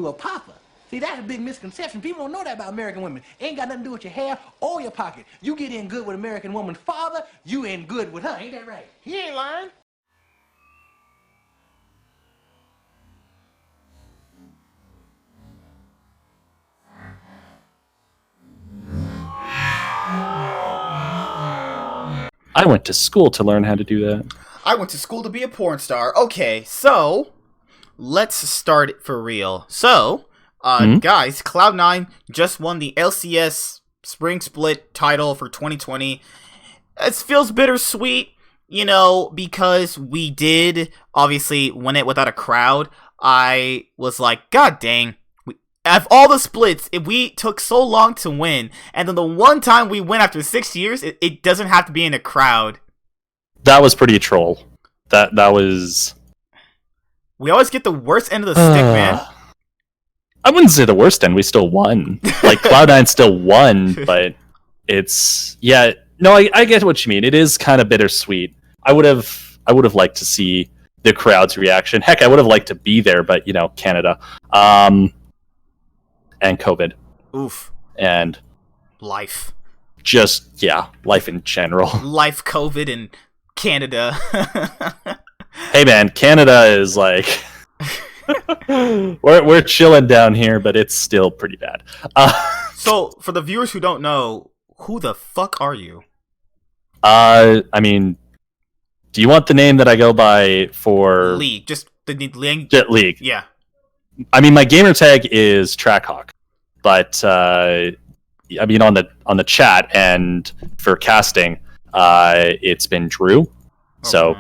to a papa. See, that's a big misconception. People don't know that about American women. Ain't got nothing to do with your hair or your pocket. You get in good with American woman's father, you in good with her. Ain't that right? He ain't lying. I went to school to learn how to do that. I went to school to be a porn star. Okay, so let's start it for real. So, guys, Cloud9 just won the LCS Spring Split title for 2020. It feels bittersweet, you know, because we did obviously win it without a crowd. I was like, God dang. Of all the splits, if we took so long to win, and then the one time we win after 6 years, it doesn't have to be in a crowd. That was pretty troll. That was... We always get the worst end of the stick, man. I wouldn't say the worst end. We still won. Like, Cloud9 still won, but it's... Yeah, no, I get what you mean. It is kind of bittersweet. I would have liked to see the crowd's reaction. Heck, I would have liked to be there, but, you know, Canada. And COVID. Oof. And... Life. Just, yeah, life in general. Life, COVID, and Canada. Hey, man, Canada is like... we're chilling down here, but it's still pretty bad. So, for the viewers who don't know, who the fuck are you? I mean, do you want the name that I go by for... League. Just the league? League. Yeah. I mean, my gamer tag is Trackhawk, but I mean on the chat and for casting, it's been Drew. Okay. So,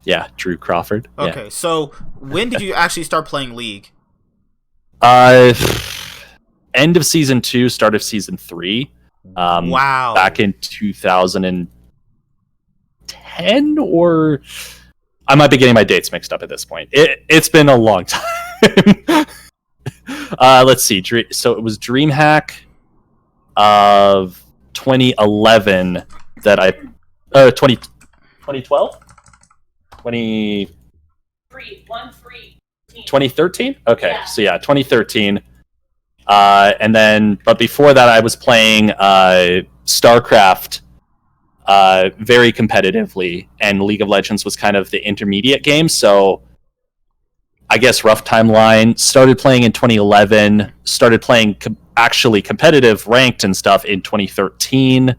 yeah, Drew Crawford. Okay, so when did you actually start playing League? End of season 2, start of season 3. Wow. Back in 2010, or I might be getting my dates mixed up at this point. It's been a long time. Let's see. So it was DreamHack of 2011 that I... 2012? 2013? Okay, yeah. So yeah, 2013. And then, but before that, I was playing StarCraft very competitively, and League of Legends was kind of the intermediate game, so I guess rough timeline. Started playing in 2011, started playing actually competitive ranked and stuff in 2013.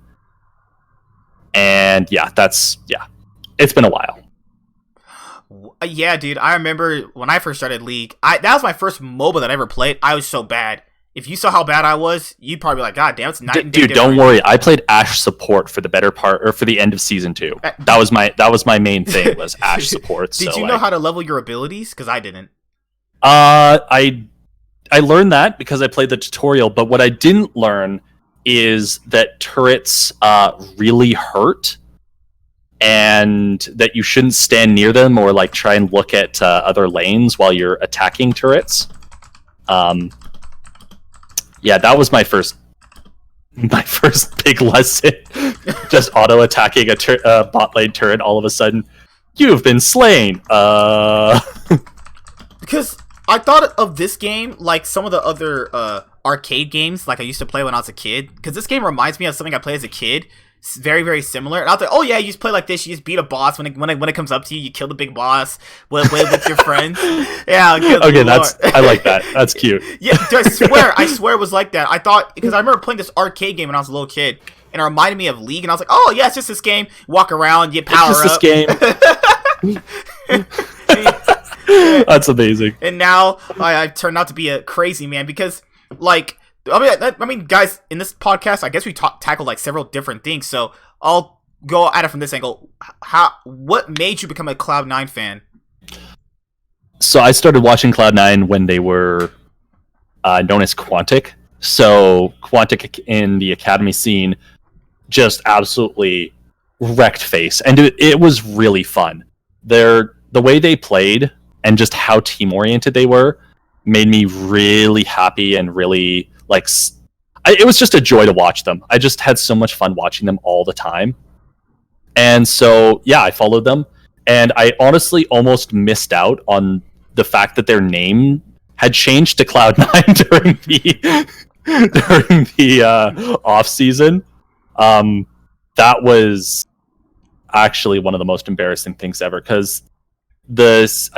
And yeah, it's been a while. Yeah, dude, I remember when I first started League, that was my first MOBA that I ever played. I was so bad. If you saw how bad I was, you'd probably be like, God damn, it's night and day Dude, different. don't worry. I played Ashe support for the better part, or for the end of season 2. That was my main thing, was Ashe support. Did you know how to level your abilities? Because I didn't. I learned that because I played the tutorial, but what I didn't learn is that turrets really hurt, and that you shouldn't stand near them or like try and look at other lanes while you're attacking turrets. Yeah, that was my first big lesson. Just auto attacking a bot lane turret. All of a sudden, you've been slain. Because I thought of this game like some of the other arcade games like I used to play when I was a kid. Because this game reminds me of something I played as a kid. It's very, very similar. And I was like, oh yeah, you just play like this. You just beat a boss. When it comes up to you, you kill the big boss with your friends. Yeah. Okay, I like that. That's cute. Yeah, dude, I swear it was like that. I thought, because I remember playing this arcade game when I was a little kid, and it reminded me of League, and I was like, oh yeah, it's just this game. Walk around, you power up. It's just this game. That's amazing. And now I've turned out to be a crazy man because, like, I mean, guys, in this podcast, I guess we tackled like several different things. So I'll go at it from this angle. What made you become a Cloud9 fan? So I started watching Cloud9 when they were known as Quantic. So Quantic in the Academy scene just absolutely wrecked face, and it was really fun. The way they played and just how team oriented they were made me really happy and really like. It was just a joy to watch them. I just had so much fun watching them all the time, and so yeah, I followed them. And I honestly almost missed out on the fact that their name had changed to Cloud9 during the off season. That was actually one of the most embarrassing things ever, because this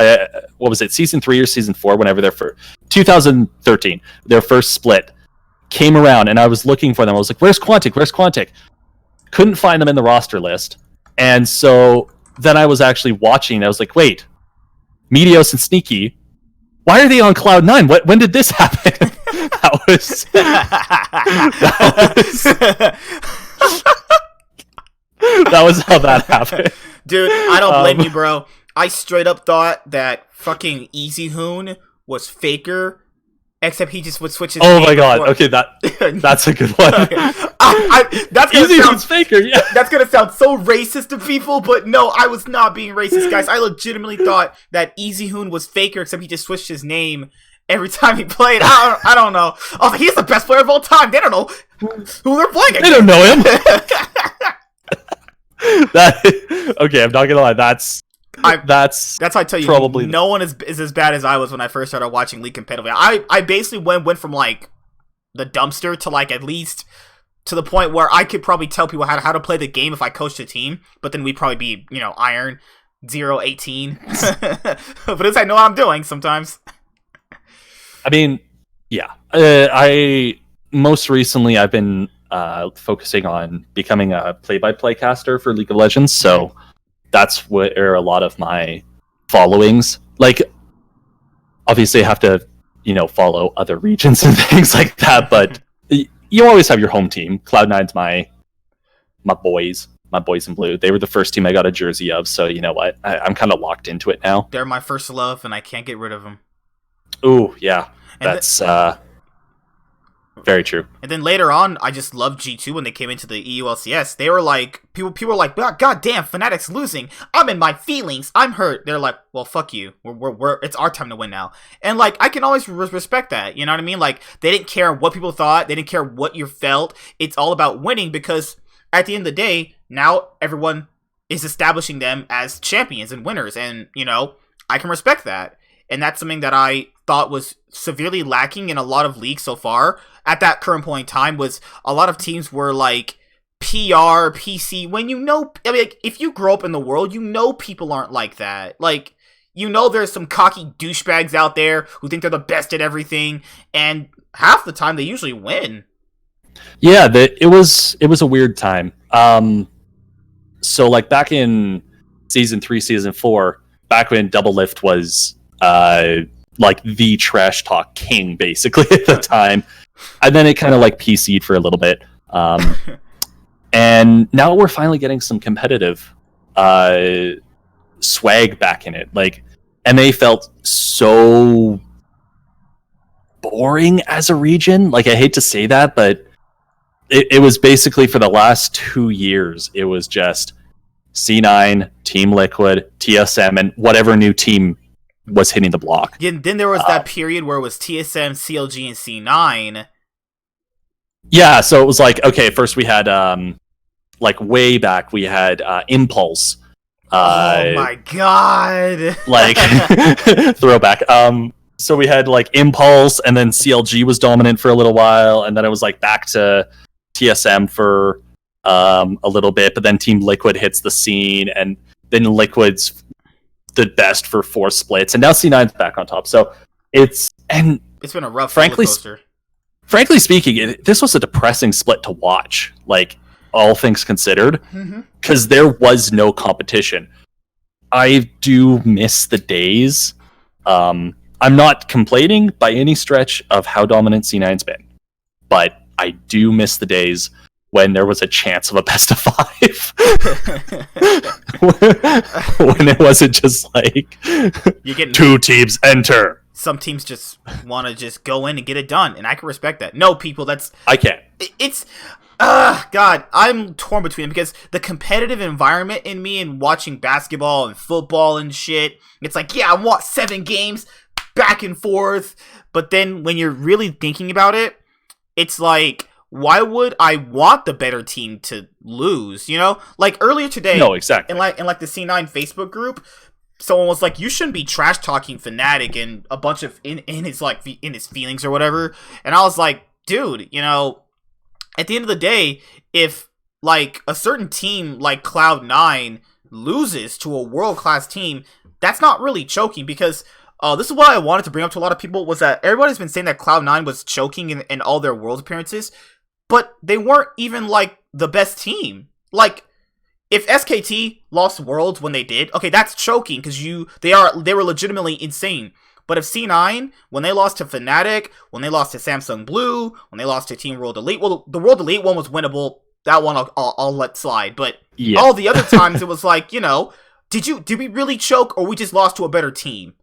what was it, season 3 or season 4, whenever their first 2013, their first split came around, and I was looking for them. I was like, where's Quantic? Couldn't find them in the roster list. And so then I was actually watching. I was like, wait, Meteos and Sneaky, why are they on Cloud9? When did this happen? that was how that happened. Dude, I don't blame you, bro. I straight up thought that fucking Easy Hoon was Faker, except he just would switch his name. Oh my god, before. okay, that's a good one. That's Easy Hoon's Faker, yeah. That's gonna sound so racist to people, but no, I was not being racist, guys. I legitimately thought that Easy Hoon was Faker, except he just switched his name every time he played. I don't know. I was like, he's the best player of all time. They don't know who they're playing against. They don't know him. Okay, I'm not gonna lie. That's how I tell you, probably no one is as bad as I was when I first started watching League competitively. I basically went from like the dumpster to like at least to the point where I could probably tell people how to play the game if I coached a team, but then we'd probably be, Iron 0-18. But at least I know what I'm doing sometimes. I mean, yeah. I most recently I've been focusing on becoming a play-by-play caster for League of Legends, so that's where a lot of my followings, like, obviously I have to, follow other regions and things like that, but you always have your home team. Cloud9's my boys in blue. They were the first team I got a jersey of, so you know what? I'm kind of locked into it now. They're my first love, and I can't get rid of them. Ooh, yeah. That's very true. And then later on, I just loved G2 when they came into the EULCS. They were like, people were like, God damn, Fnatic's losing. I'm in my feelings. I'm hurt. They're like, well, fuck you. It's our time to win now. And like, I can always respect that. You know what I mean? Like, they didn't care what people thought. They didn't care what you felt. It's all about winning, because at the end of the day, now everyone is establishing them as champions and winners. And, I can respect that. And that's something that I thought was severely lacking in a lot of leagues so far at that current point in time. Was a lot of teams were like PR, PC, when if you grow up in the world, people aren't like that. Like, there's some cocky douchebags out there who think they're the best at everything, and half the time they usually win. Yeah, it was a weird time. So like back in season 3, season 4, back when Doublelift was like the trash talk king basically at the time, and then it kind of like PC'd for a little bit, and now we're finally getting some competitive swag back in it. Like, MA felt so boring as a region. Like, I hate to say that, but it was basically for the last 2 years, it was just C9, Team Liquid, TSM, and whatever new team was hitting the block. Yeah, then there was that period where it was TSM, CLG, and C9. Yeah, so it was like, okay, first we had, like way back, we had Impulse. Oh my god! Like, throwback. So we had like Impulse, and then CLG was dominant for a little while, and then it was like back to TSM for a little bit, but then Team Liquid hits the scene, and then Liquid's the best for 4 splits, and now C9's back on top. So it's been a rough frankly speaking, this was a depressing split to watch, like, all things considered, because there was no competition. I do miss the days. I'm not complaining by any stretch of how dominant C9's been, but I do miss the days when there was a chance of a best of 5. When it wasn't just like, you're getting 2 teams enter. Some teams just want to just go in and get it done, and I can respect that. No, people, I can't. It's God, I'm torn between them, because the competitive environment in me and watching basketball and football and shit, it's like, yeah, I want 7 games back and forth, but then when you're really thinking about it, it's like, why would I want the better team to lose? Like earlier today, no, exactly. in like the C9 Facebook group, someone was like, you shouldn't be trash talking Fnatic and a bunch of in his like in his feelings or whatever. And I was like, dude, you know, at the end of the day, if like a certain team like Cloud9 loses to a world-class team, that's not really choking, because this is what I wanted to bring up to a lot of people, was that everybody's been saying that Cloud9 was choking in all their world appearances, but they weren't even like the best team. Like, if SKT lost Worlds when they did, okay, that's choking because they were legitimately insane. But if C9, when they lost to Fnatic, when they lost to Samsung Blue, when they lost to Team World Elite, well, the World Elite one was winnable. That one I'll let slide. But all the other times it was like, you know, did we really choke, or we just lost to a better team?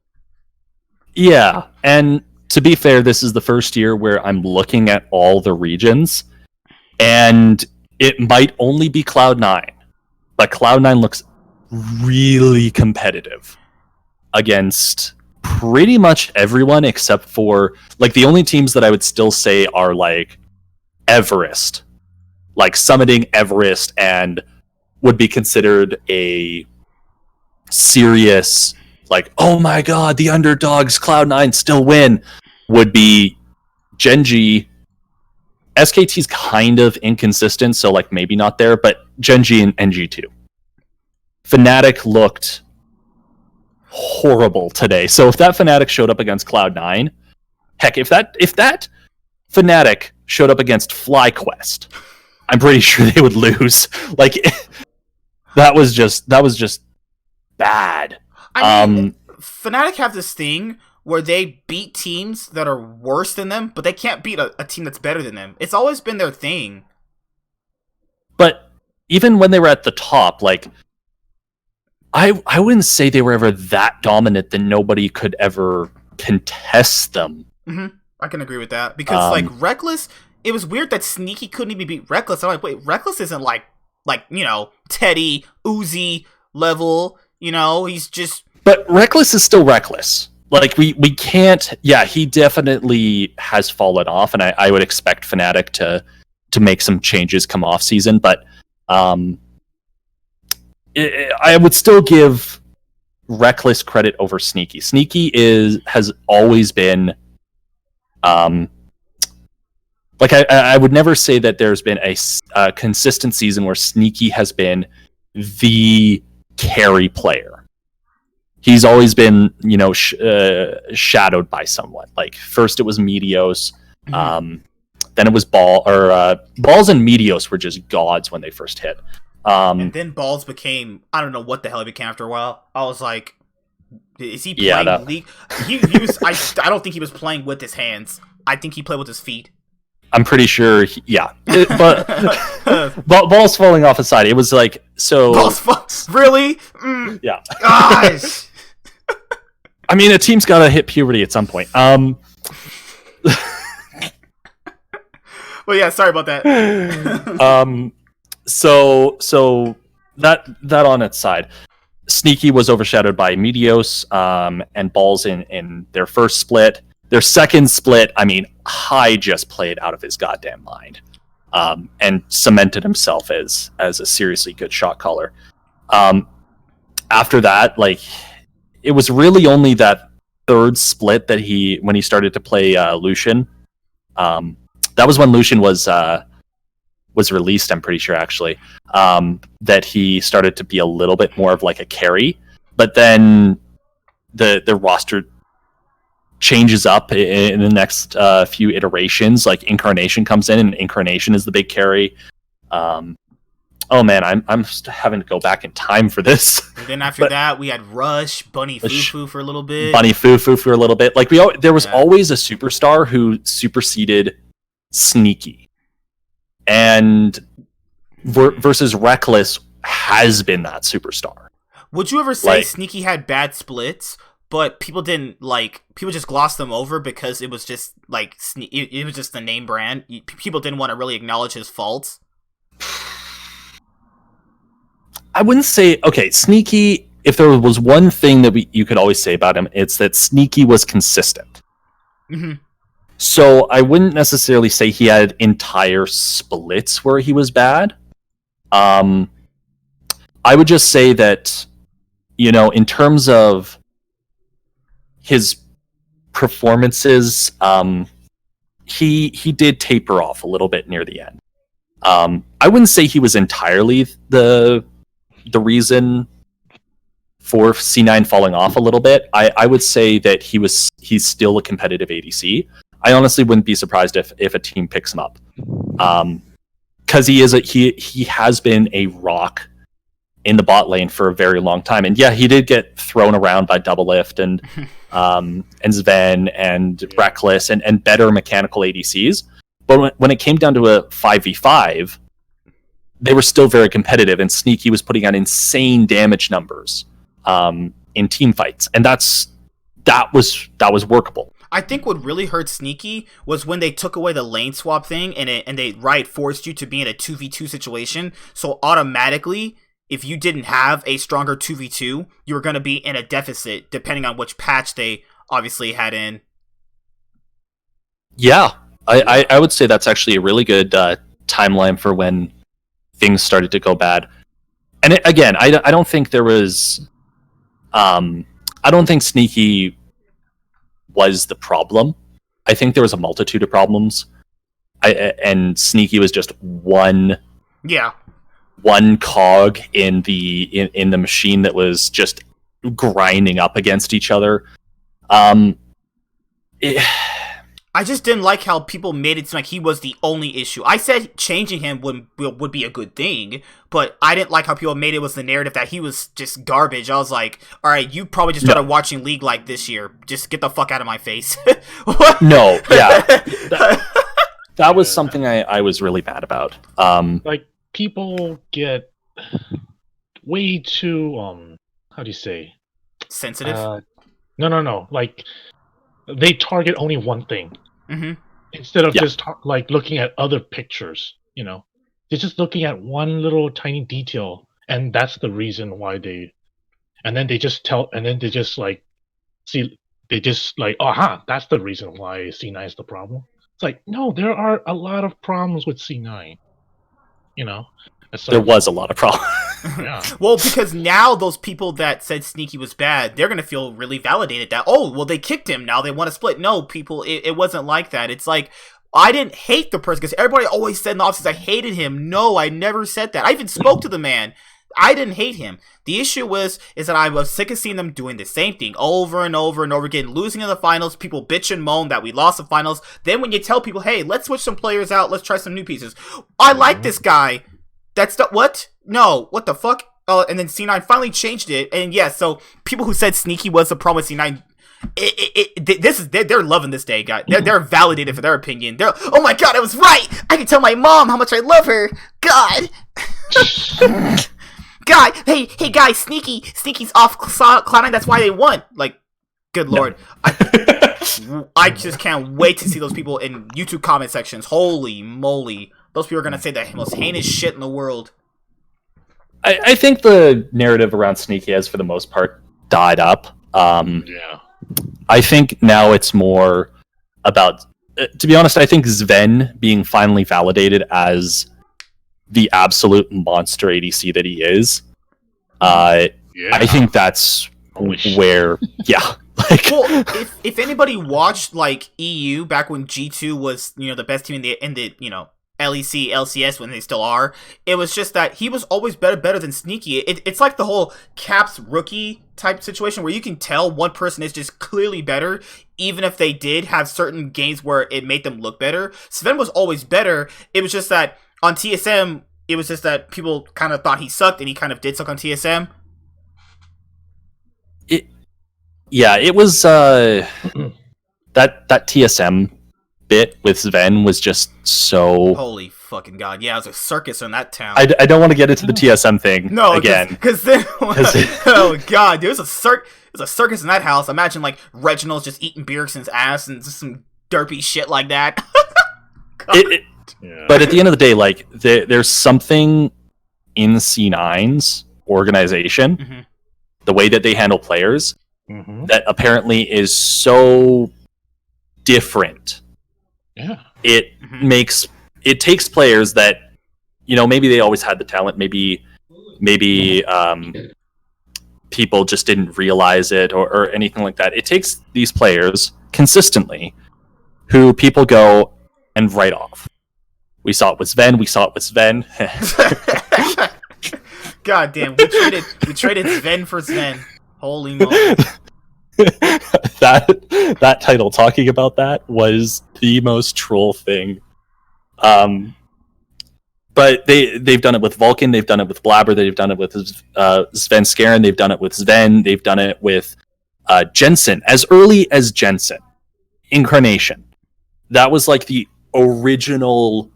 Yeah, and to be fair, this is the first year where I'm looking at all the regions, and it might only be Cloud9. But Cloud9 looks really competitive against pretty much everyone except for, like, the only teams that I would still say are, like, Everest. Like, summiting Everest and would be considered a serious, like, oh my god, the underdogs, Cloud9 still win, would be Gen.G. SKT's kind of inconsistent, so like maybe not there, but Gen.G and G2. Fnatic looked horrible today. So if that Fnatic showed up against Cloud9, heck, if that Fnatic showed up against FlyQuest, I'm pretty sure they would lose. Like, that was just bad. I mean, Fnatic have this thing where they beat teams that are worse than them, but they can't beat a team that's better than them. It's always been their thing. But even when they were at the top, like, I wouldn't say they were ever that dominant that nobody could ever contest them. Mm-hmm. I can agree with that. Because, like, Reckless, it was weird that Sneaky couldn't even beat Reckless. I'm like, wait, Reckless isn't like, you know, Teddy, Uzi level, you know, he's just... But Reckless is still Reckless. Like, we can't... Yeah, he definitely has fallen off, and I would expect Fnatic to make some changes come off season, but I would still give Reckless credit over Sneaky. Sneaky has always been... like, I would never say that there's been a consistent season where Sneaky has been the carry player. He's always been, you know, shadowed by someone. Like, first it was Meteos, then it was Balls and Meteos were just gods when they first hit. And then Balls became, I don't know what the hell he became after a while. I was like, is he playing League? He was. I don't think he was playing with his hands. I think he played with his feet. I'm pretty sure, but Balls falling off aside, it was like, so... Really? Yeah. Gosh! I mean, a team's gotta hit puberty at some point. Well, yeah, sorry about that. So that on its side. Sneaky was overshadowed by Meteos, and Balls in their first split. Their second split, I mean, Hai just played out of his goddamn mind, and cemented himself as a seriously good shot caller. After that, like, it was really only that third split that when he started to play Lucian. That was when Lucian was released, I'm pretty sure, actually, that he started to be a little bit more of like a carry. But then the roster changes up in the next few iterations. Like, Incarnation comes in, and Incarnation is the big carry. Oh man, I'm just having to go back in time for this. And then after that, we had Rush, Bunny Fufu for a little bit. Like, there was always a superstar who superseded Sneaky. And versus Reckless has been that superstar. Would you ever say Sneaky had bad splits, but people just glossed them over because it was just like it was just the name brand? People didn't want to really acknowledge his faults. I wouldn't say, okay, Sneaky, if there was one thing that you could always say about him, it's that Sneaky was consistent. Mm-hmm. So I wouldn't necessarily say he had entire splits where he was bad. I would just say that in terms of his performances, he did taper off a little bit near the end. I wouldn't say he was entirely the reason for C9 falling off a little bit. I would say that he's still a competitive ADC. I honestly wouldn't be surprised if a team picks him up, because he has been a rock in the bot lane for a very long time. And yeah, he did get thrown around by Doublelift and Sven and Reckless and better mechanical ADCs. But when it came down to a 5v5, they were still very competitive, and Sneaky was putting out insane damage numbers in team fights, and that was workable. I think what really hurt Sneaky was when they took away the lane swap thing, and they forced you to be in a 2v2 situation. So automatically, if you didn't have a stronger 2v2, you were going to be in a deficit, depending on which patch they obviously had in. Yeah, I would say that's actually a really good timeline for when things started to go bad. And again, I don't think there was... I don't think Sneaky was the problem. I think there was a multitude of problems. And Sneaky was just one cog in the machine that was just grinding up against each other. I just didn't like how people made it seem like he was the only issue. I said changing him would be a good thing, but I didn't like how people made it was the narrative that he was just garbage. I was like, all right, you probably just started watching League like this year. Just get the fuck out of my face. No, yeah. That was something I was really mad about. Like, people get way too, how do you say? Sensitive? No. Like, they target only one thing. Mm-hmm. Instead of just looking at other pictures, they're just looking at one little tiny detail, and that's the reason why that's the reason why C9 is the problem. It's like, no, there are a lot of problems with C9. There was a lot of problems. Yeah. Well, because now those people that said Sneaky was bad, they're going to feel really validated that, oh, well, they kicked him, now they want to split. No, people, it wasn't like that. It's like, I didn't hate the person, because everybody always said in the office I hated him. No, I never said that. I even spoke to the man. I didn't hate him. The issue is that I was sick of seeing them doing the same thing over and over and over again, losing in the finals, people bitch and moan that we lost the finals. Then when you tell people, hey, let's switch some players out, let's try some new pieces. I like this guy. That's the what? No, what the fuck? And then C9 finally changed it, and yeah, so people who said Sneaky was the problem with C9, they're loving this day, guys. They're validated for their opinion. They're, oh my god, I was right. I can tell my mom how much I love her. God, God, hey guys, Sneaky's off Cloud9. That's why they won. Like, good lord, I just can't wait to see those people in YouTube comment sections. Holy moly. Those people are going to say the most heinous shit in the world. I think the narrative around Sneaky has, for the most part, died up. Yeah. I think now it's more about... to be honest, I think Sven being finally validated as the absolute monster ADC that he is. I think that's where... Yeah. Well, if anybody watched, like, EU back when G2 was, the best team in the LEC, LCS when they still are, it was just that he was always better than Sneaky. It's like the whole Caps rookie type situation where you can tell one person is just clearly better, even if they did have certain games where it made them look better. Sven was always better. It was just that on TSM, it was just that people kind of thought he sucked, and he kind of did suck on TSM. It was that TSM bit with Sven was just so... Holy fucking god. Yeah, it was a circus in that town. I don't want to get into the TSM thing again. Because then... oh god, there was a circus in that house. Imagine, like, Reginald's just eating Bjergsen's ass and just some derpy shit like that. But at the end of the day, like, there's something in C9's organization, the way that they handle players, that apparently is so different. Yeah. It takes players that, maybe they always had the talent, maybe people just didn't realize it or anything like that. It takes these players consistently who people go and write off. We saw it with Sven. God damn, we traded Sven for Sven. Holy moly. that title, talking about that, was the most troll thing. But they've done it with Vulcan, they've done it with Blabber, they've done it with Svenskeren, they've done it with Sven, they've done it with Jensen. As early as Jensen, Incarnation. That was like the original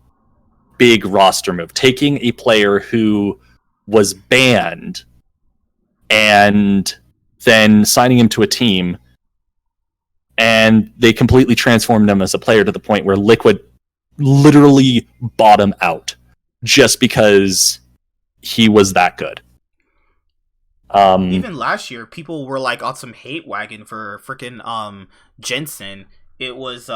big roster move. Taking a player who was banned and then signing him to a team, and they completely transformed him as a player to the point where Liquid literally bought him out just because he was that good. Even last year, people were like on some hate wagon for freaking Jensen. It was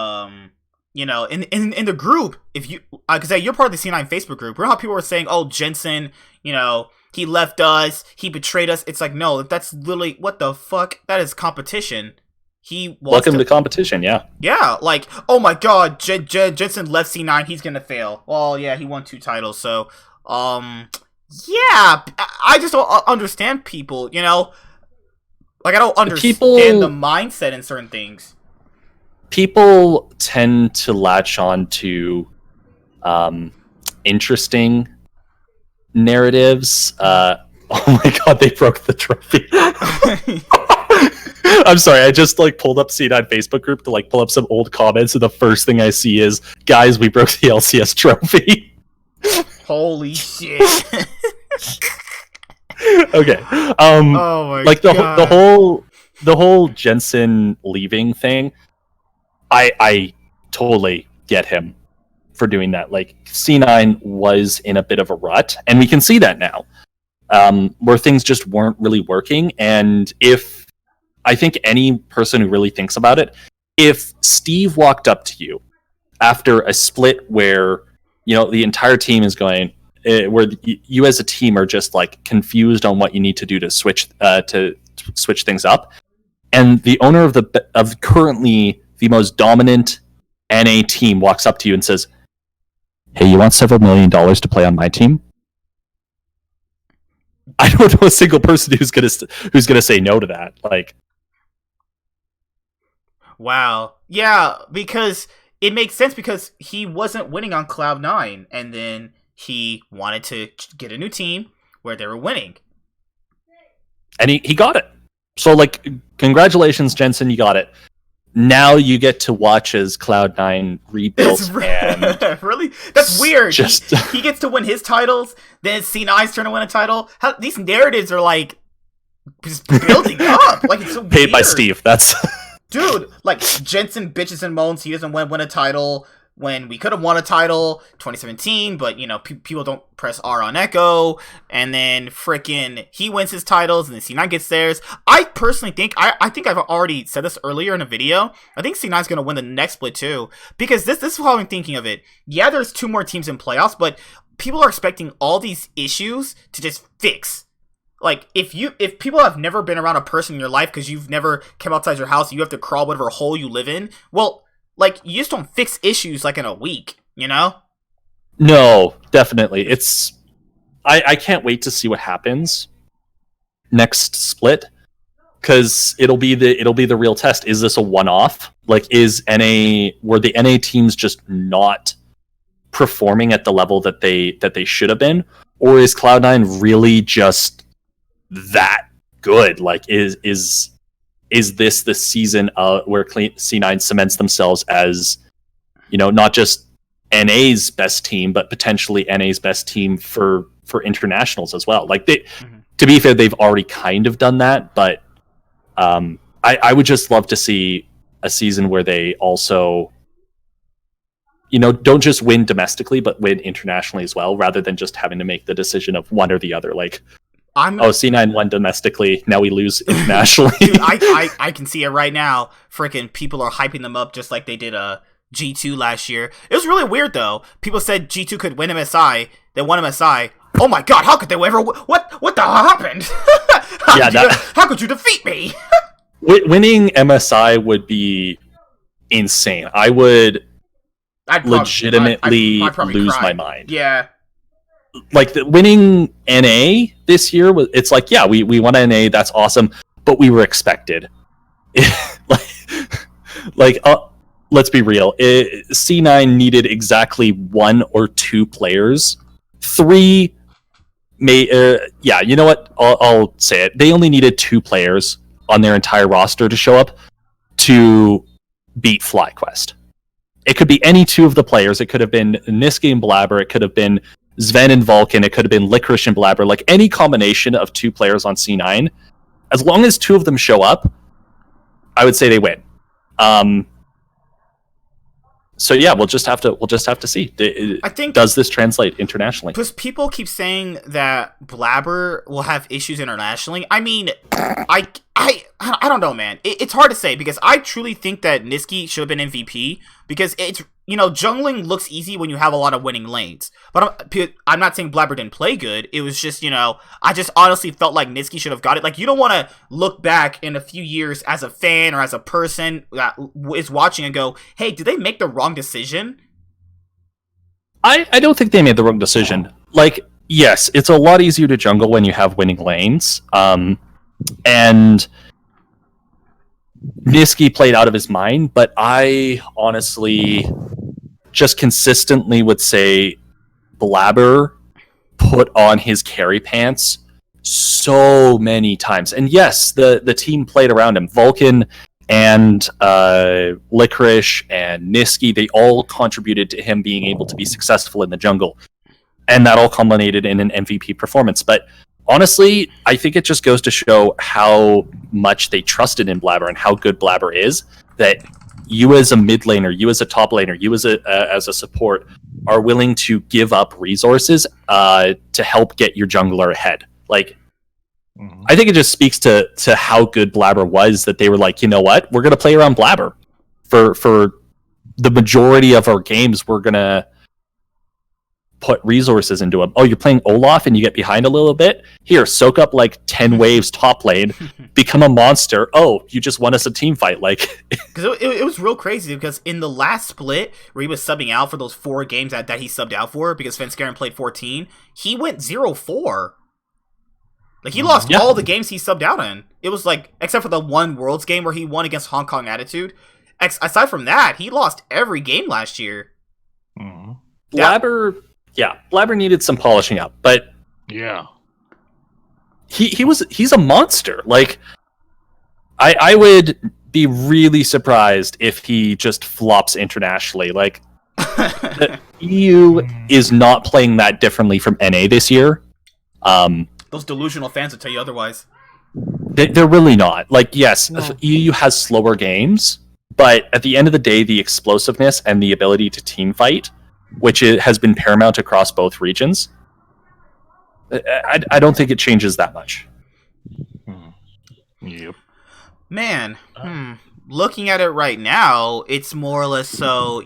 you know, in the group, if you because you're part of the C9 Facebook group, remember how people were saying, "Oh, Jensen, you know, he left us, he betrayed us." It's like, no, that's literally, what the fuck? That is competition. He welcome to competition, yeah. Yeah, like, oh my god, Jensen left C9, he's gonna fail. Well, yeah, he won 2 titles, so yeah, I just don't understand people, you know? Like, I don't understand the mindset in certain things. People tend to latch on to interesting narratives. Oh my god, they broke the trophy. I'm sorry, I just like pulled up C9 Facebook group to like pull up some old comments, and the first thing I see is, guys, we broke the LCS trophy. Holy shit. Okay. Oh my like god. the whole Jensen leaving thing, I totally get him for doing that. Like, C9 was in a bit of a rut, and we can see that now, where things just weren't really working. And if I think any person who really thinks about it, if Steve walked up to you after a split where, you know, the entire team is going, where you as a team are just like confused on what you need to do to switch things up, and the owner of currently the most dominant NA team walks up to you and says, "Hey, you want several $1 million to play on my team?" I don't know a single person who's gonna say no to that. Like, wow, yeah, because it makes sense, because he wasn't winning on Cloud9, and then he wanted to get a new team where they were winning, and he got it. So, like, congratulations, Jensen, you got it. Now you get to watch as Cloud9 rebuilds. And really? That's weird. Just he gets to win his titles, then it's C9's turn to win a title. How these narratives are like just building up. Like, it's so paid weird. by Steve. That's dude. Like, Jensen bitches and moans he doesn't win a title when we could have won a title 2017, but you know, people don't press R on Echo, and then frickin' he wins his titles, and then C9 gets theirs. I personally think, I think I've already said this earlier in a video, I think C9's gonna win the next split too, because this is how I'm thinking of it. Yeah, there's 2 more teams in playoffs, but people are expecting all these issues to just fix. Like, if people have never been around a person in your life because you've never come outside your house, you have to crawl whatever hole you live in, well, like, you just don't fix issues like in a week, you know? No, definitely. It's I can't wait to see what happens next split, because it'll be the real test. Is this a one-off? Like, were the NA teams just not performing at the level that they should have been, or is Cloud9 really just that good? Like, is this the season where C9 cements themselves as, you know, not just NA's best team, but potentially NA's best team for internationals as well? Like, to be fair, they've already kind of done that, but I would just love to see a season where they also, you know, don't just win domestically, but win internationally as well, rather than just having to make the decision of one or the other. Like, C9 won domestically, now we lose internationally. Dude, I can see it right now. Freaking people are hyping them up just like they did G2 last year. It was really weird though. People said G2 could win MSI, they won MSI. Oh my god, how could they ever? What the hell happened? How could you defeat me? Winning MSI would be insane. I would legitimately I'd probably lose cry. my mind. Yeah. Like winning NA this year it's like, yeah, we won NA, that's awesome, but we were expected. Let's be real. C9 needed exactly 1 or 2 players. 3 you know what? I'll say it. They only needed 2 players on their entire roster to show up to beat FlyQuest. It could be any 2 of the players. It could have been Niski and Blabber. It could have been Sven and Vulcan. It could have been Licorice and Blabber. Like any combination of 2 players on C9, as long as 2 of them show up, I would say they win. So yeah, we'll just have to see. I think, does this translate internationally? Because people keep saying that Blabber will have issues internationally. I mean, I don't know, man. It's hard to say because I truly think that Niski should have been MVP because it's, jungling looks easy when you have a lot of winning lanes. But I'm not saying Blabber didn't play good. It was just, I just honestly felt like Niski should have got it. Like, you don't want to look back in a few years as a fan or as a person that is watching and go, hey, did they make the wrong decision? I don't think they made the wrong decision. Like, yes, it's a lot easier to jungle when you have winning lanes. And Niski played out of his mind, but I honestly just consistently would say Blabber put on his carry pants so many times. And yes, the team played around him. Vulcan and Licorice and Niski, they all contributed to him being able to be successful in the jungle. And that all culminated in an MVP performance. But honestly, I think it just goes to show how much they trusted in Blabber and how good Blabber is, that you as a mid laner, you as a top laner, you as a support are willing to give up resources to help get your jungler ahead. Like, I think it just speaks to how good Blabber was, that they were like, you know what, we're going to play around Blabber. For the majority of our games, we're going to put resources into him. Oh, you're playing Olaf and you get behind a little bit? Here, soak up like 10 waves top lane, become a monster. Oh, you just won us a team fight. Like, because it was real crazy because in the last split where he was subbing out for those 4 games that he subbed out for because Svenskeren played 14, he went 0-4. Like, he lost all the games he subbed out in. It was like, except for the one Worlds game where he won against Hong Kong Attitude. Aside from that, he lost every game last year. Blabber needed some polishing up, but yeah, he's a monster. Like, I would be really surprised if he just flops internationally. Like, the EU is not playing that differently from NA this year. Those delusional fans will tell you otherwise. They're really not. Like, yes, EU has slower games, but at the end of the day, the explosiveness and the ability to team fight, which has been paramount across both regions, I don't think it changes that much. Yep. Man, looking at it right now, it's more or less so,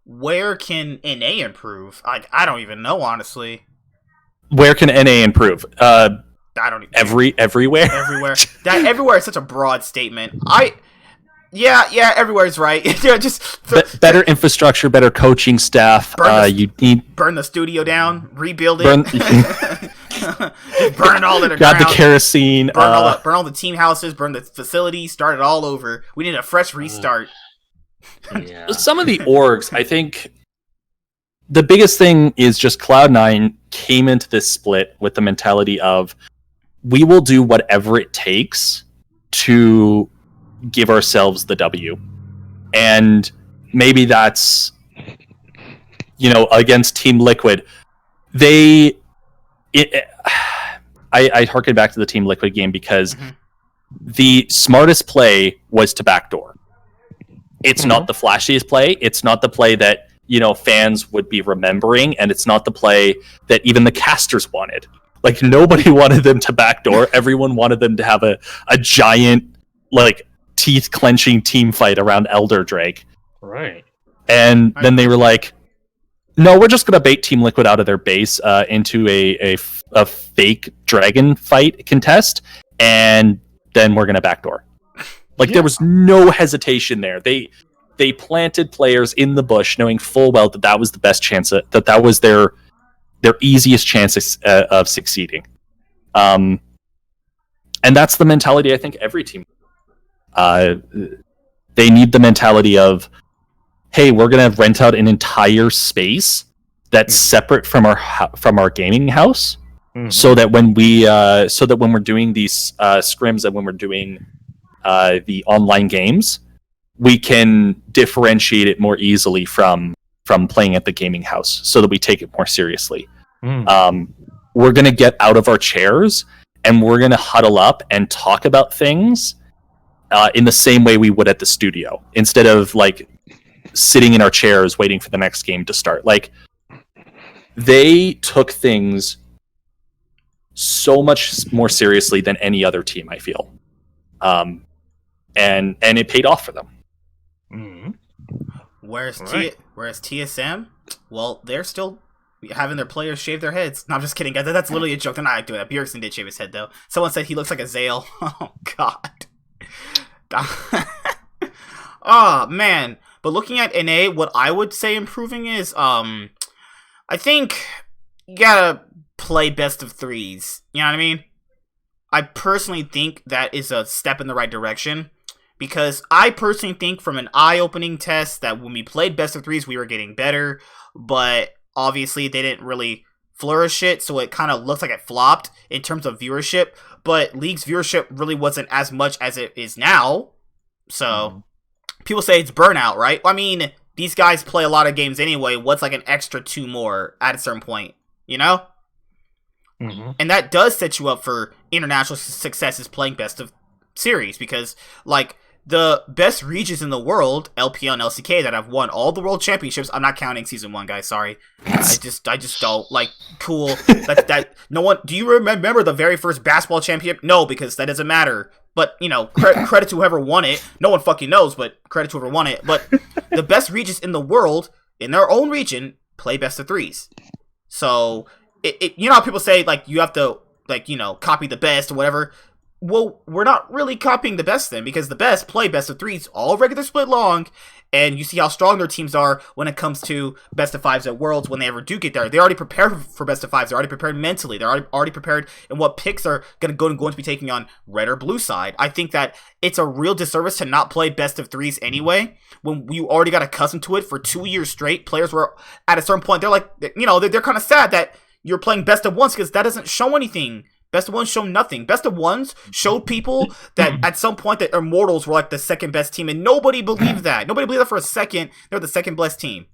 where can NA improve? I don't even know, honestly. Where can NA improve? I don't even everywhere. Everywhere. That everywhere is such a broad statement. Yeah, everywhere is right. Just better infrastructure, better coaching staff. You need burn the studio down, rebuild it. Just burn it all to the grab ground. The kerosene. Burn all the team houses. Burn the facility. Start it all over. We need a fresh restart. Yeah. Some of the orgs, I think, the biggest thing is just Cloud9 came into this split with the mentality of, we will do whatever it takes to give ourselves the W. And maybe that's, against Team Liquid. I harken back to the Team Liquid game because the smartest play was to backdoor. It's not the flashiest play. It's not the play that, fans would be remembering, and it's not the play that even the casters wanted. Like, nobody wanted them to backdoor. Everyone wanted them to have a giant, like, teeth-clenching team fight around Elder Drake. Right. And then they were like, no, we're just going to bait Team Liquid out of their base into a fake dragon fight contest, and then we're gonna backdoor. Like there was no hesitation there. They planted players in the bush, knowing full well that that was the best chance, that was their easiest chance of succeeding. And that's the mentality I think every team. They need the mentality of, hey, we're gonna rent out an entire space that's separate from our gaming house, so that when we're doing these scrims and when we're doing the online games, we can differentiate it more easily from playing at the gaming house, so that we take it more seriously. We're gonna get out of our chairs and we're gonna huddle up and talk about things in the same way we would at the studio, instead of like sitting in our chairs waiting for the next game to start. Like, they took things so much more seriously than any other team, I feel. And it paid off for them. Whereas TSM, well, they're still having their players shave their heads. No, I'm just kidding. That's literally a joke. They're not doing that. Bjergsen did shave his head, though. Someone said he looks like a Zale. Oh, God. Oh, man. But looking at NA, what I would say improving is, I think you gotta play best of threes. You know what I mean? I personally think that is a step in the right direction, because I personally think from an eye-opening test that when we played best of threes, we were getting better, but obviously they didn't really flourish it, so it kind of looks like it flopped in terms of viewership, but League's viewership really wasn't as much as it is now, so people say it's burnout, right? I mean, these guys play a lot of games anyway. What's like an extra 2 more at a certain point, you know? And that does set you up for international successes playing best of series, because like the best regions in the world, LPL and LCK, that have won all the world championships. I'm not counting season 1, guys. Sorry, I just don't like. Cool. That no one. Do you remember the very first basketball championship? No, because that doesn't matter. But you know, credit to whoever won it. No one fucking knows, but credit to whoever won it. But the best regions in the world, in their own region, play best of threes. So you know how people say like you have to like, you know, copy the best or whatever. Well, we're not really copying the best then, because the best play best of threes all regular split long, and you see how strong their teams are when it comes to best of fives at Worlds when they ever do get there. They're already prepared for best of fives. They're already prepared mentally. They're already prepared in what picks are going to be taking on red or blue side. I think that it's a real disservice to not play best of threes anyway, when you already got accustomed to it for 2 years straight. Players were at a certain point, they're like, you know, they're kind of sad that you're playing best of ones, because that doesn't show anything. Best of ones show nothing. Best of ones showed people that at some point that Immortals were like the second best team, and nobody believed that. Nobody believed that for a second. They're the second best team.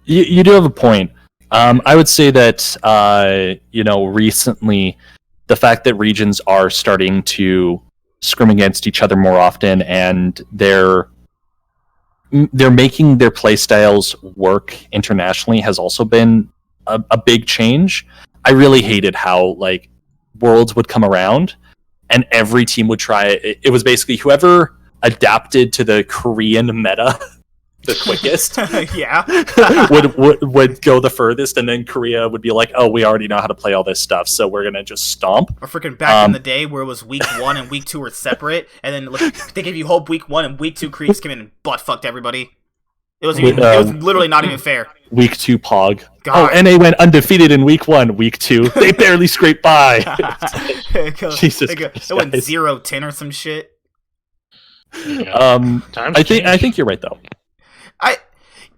You do have a point. I would say that you know, recently the fact that regions are starting to scrim against each other more often, and they're making their play styles work internationally, has also been a big change. I really hated how like Worlds would come around and every team would try it. It was basically whoever adapted to the Korean meta the quickest would go the furthest, and then Korea would be like, oh, we already know how to play all this stuff, so we're gonna just stomp. Or freaking back in the day where it was week 1 and week 2 were separate, and then they gave you hope week 1 and week 2 Korea came in and butt fucked everybody. It was literally not even fair. Week 2 Pog. God. Oh, NA went undefeated in week 1. Week 2, they barely scraped by. Jesus Christ, it went 0-10 or some shit. I think you're right though.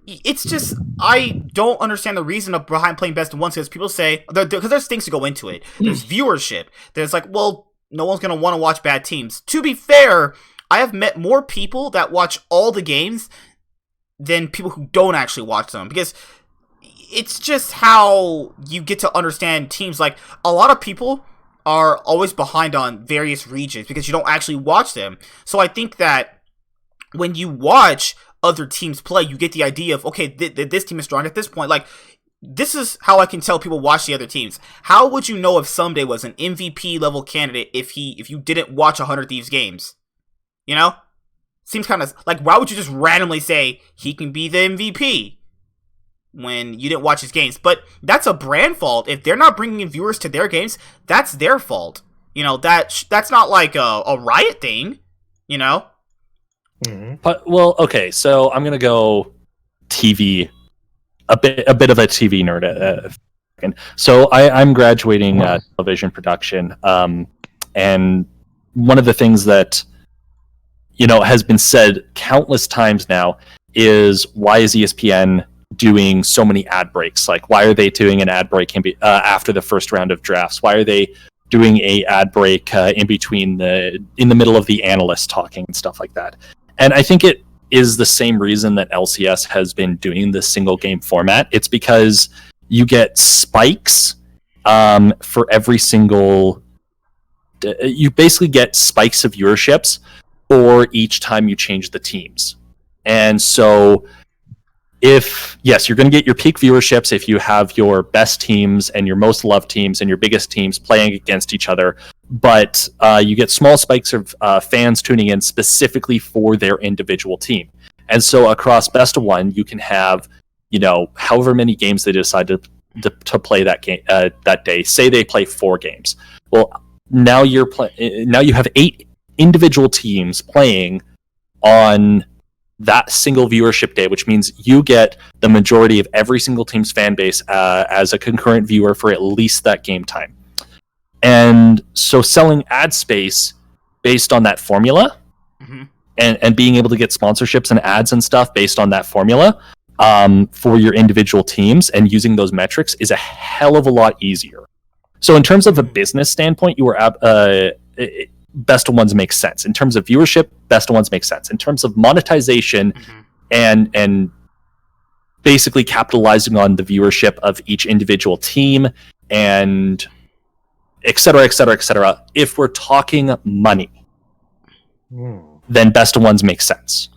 It's just, I don't understand the reason behind playing best of ones, because people say, because there's things to go into it. There's viewership. There's like, well, no one's going to want to watch bad teams. To be fair, I have met more people that watch all the games than people who don't actually watch them, because it's just how you get to understand teams. Like, a lot of people are always behind on various regions because you don't actually watch them. So I think that when you watch other teams play, you get the idea of, okay, this team is strong at this point. Like, this is how I can tell people watch the other teams. How would you know if Someday was an MVP level candidate if you didn't watch 100 Thieves games? You know? Seems kind of like, why would you just randomly say he can be the MVP when you didn't watch his games? But that's a brand fault. If they're not bringing in viewers to their games, that's their fault. You know, that's not like a riot thing, you know? Hmm. But well, okay, so I'm gonna go TV, a bit of a TV nerd. So I'm graduating television production, and one of the things that has been said countless times now is, why is ESPN doing so many ad breaks? Like, why are they doing an ad break after the first round of drafts? Why are they doing a ad break in the middle of the analysts talking and stuff like that? And I think it is the same reason that LCS has been doing the single game format. It's because you get spikes for every single. You basically get spikes of viewerships for each time you change the teams. And so, you're going to get your peak viewerships if you have your best teams and your most loved teams and your biggest teams playing against each other. But you get small spikes of fans tuning in specifically for their individual team. And so across Best of One, you can have, however many games they decide to play that game that day. Say they play 4 games. Well, now you have 8 individual teams playing on that single viewership day, which means you get the majority of every single team's fan base as a concurrent viewer for at least that game time. And so selling ad space based on that formula, Mm-hmm. and being able to get sponsorships and ads and stuff based on that formula for your individual teams and using those metrics is a hell of a lot easier. So in terms of a business standpoint, Best of Ones makes sense. In terms of viewership, Best of Ones makes sense. In terms of monetization, Mm-hmm. and basically capitalizing on the viewership of each individual team and et cetera, et cetera, et cetera. If we're talking money, then Best of Ones makes sense.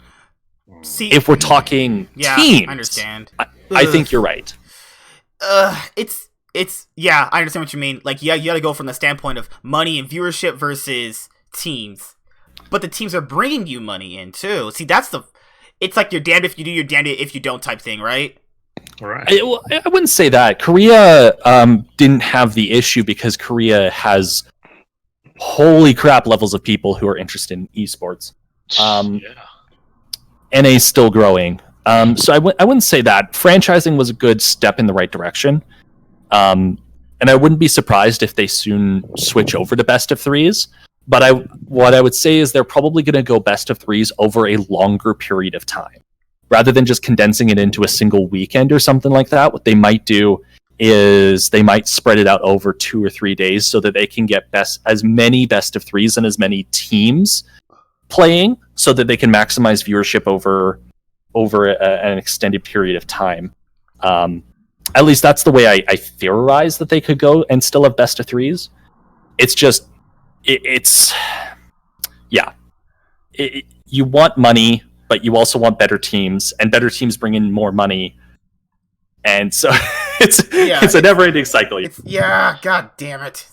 See, If we're talking teams, I understand. I think you're right. I understand what you mean. Like, you gotta go from the standpoint of money and viewership versus teams. But the teams are bringing you money in, too. See, it's like you're damned if you do, you're damned if you don't type thing, right? Right. I wouldn't say that. Korea didn't have the issue because Korea has holy crap levels of people who are interested in esports. NA is still growing. So I wouldn't say that. Franchising was a good step in the right direction. And I wouldn't be surprised if they soon switch over to best of threes. But what I would say is they're probably going to go best of threes over a longer period of time. Rather than just condensing it into a single weekend or something like that, what they might do is they might spread it out over 2 or 3 days so that they can get as many best of threes and as many teams playing so that they can maximize viewership over an extended period of time. At least that's the way I theorize that they could go and still have best of threes. It's just, you want money, but you also want better teams, and better teams bring in more money. And so it's a never-ending cycle. God damn it.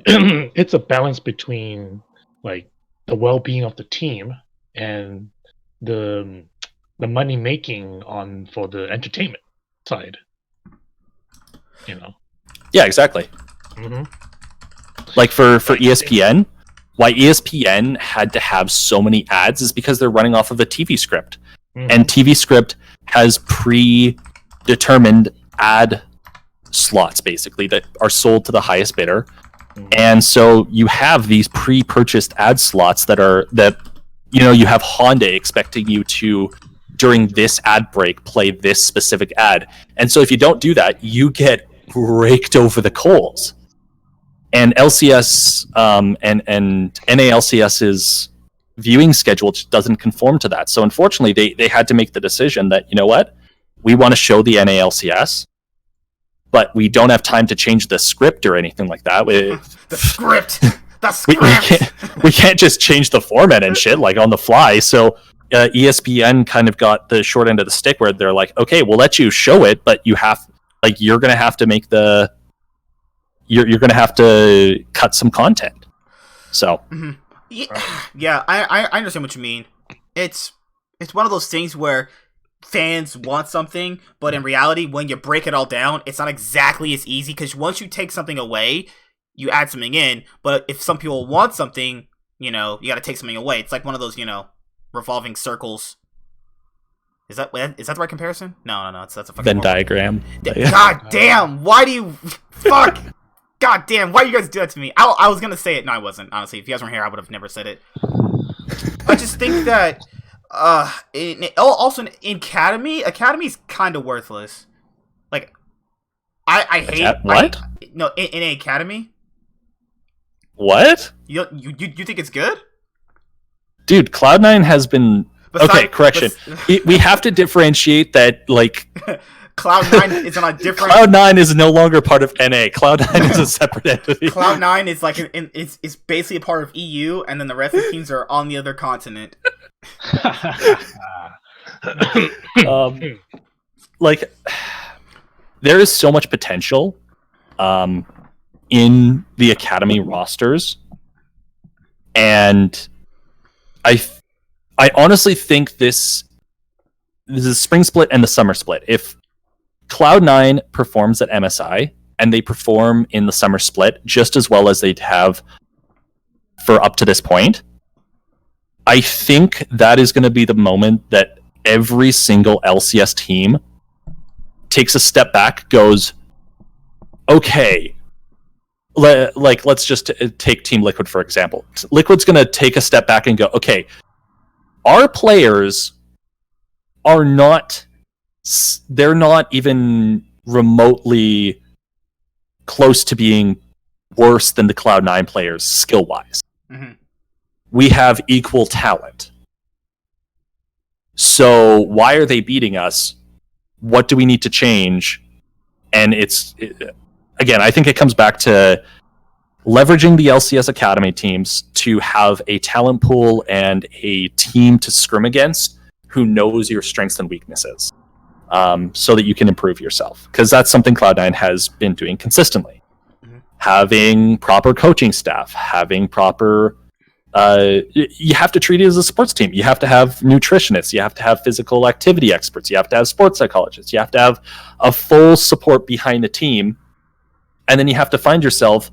It's a balance between like the well-being of the team and the money making for the entertainment side. Yeah, exactly. Mm-hmm. Like for ESPN, why ESPN had to have so many ads is because they're running off of a TV script. Mm-hmm. And TV script has predetermined ad slots, basically, that are sold to the highest bidder. Mm-hmm. And so you have these pre-purchased ad slots that you have Honda expecting you to, during this ad break, play this specific ad. And so if you don't do that, you get raked over the coals. And LCS and NALCS's viewing schedule just doesn't conform to that. So unfortunately, they had to make the decision that, you know what, we want to show the NALCS, but we don't have time to change the script or anything like that. The script! The script! We can't just change the format and shit, like, on the fly. So ESPN kind of got the short end of the stick where they're like, okay, we'll let you show it, but you're going to have to make you're going to have to cut some content. So. Mm-hmm. Yeah, I understand what you mean. It's one of those things where fans want something, but in reality, when you break it all down, it's not exactly as easy, because once you take something away, you add something in, but if some people want something, you know, you got to take something away. It's like one of those, you know, revolving circles. Is that the right comparison? No, that's a fucking Venn diagram. God damn! Why do you fuck? God damn! Why do you guys do that to me? I was gonna say it. No, I wasn't. Honestly, if you guys weren't here, I would have never said it. I just think that also in Academy's kind of worthless. Like, I hate what? No, in Academy. What? You think it's good? Dude, Cloud9 has been... Okay, correction. We have to differentiate that, like... Cloud9 is on a different... Cloud9 is no longer part of NA. Cloud9 is a separate entity. Cloud9 is like... It's basically a part of EU, and then the rest of the teams are on the other continent. Like, there is so much potential in the Academy rosters, and I honestly think this is a spring split and the summer split. If Cloud9 performs at MSI and they perform in the summer split just as well as they'd have for up to this point, I think that is going to be the moment that every single LCS team takes a step back, goes, okay, let's just take Team Liquid, for example. Liquid's going to take a step back and go, okay, our players are not, they're not even remotely close to being worse than the Cloud9 players skill-wise. Mm-hmm. We have equal talent. So why are they beating us? What do we need to change? And again, I think it comes back to leveraging the LCS Academy teams to have a talent pool and a team to scrim against who knows your strengths and weaknesses, so that you can improve yourself. Because that's something Cloud9 has been doing consistently. Mm-hmm. Having proper coaching staff, having proper... you have to treat it as a sports team. You have to have nutritionists. You have to have physical activity experts. You have to have sports psychologists. You have to have a full support behind the team. And then you have to find yourself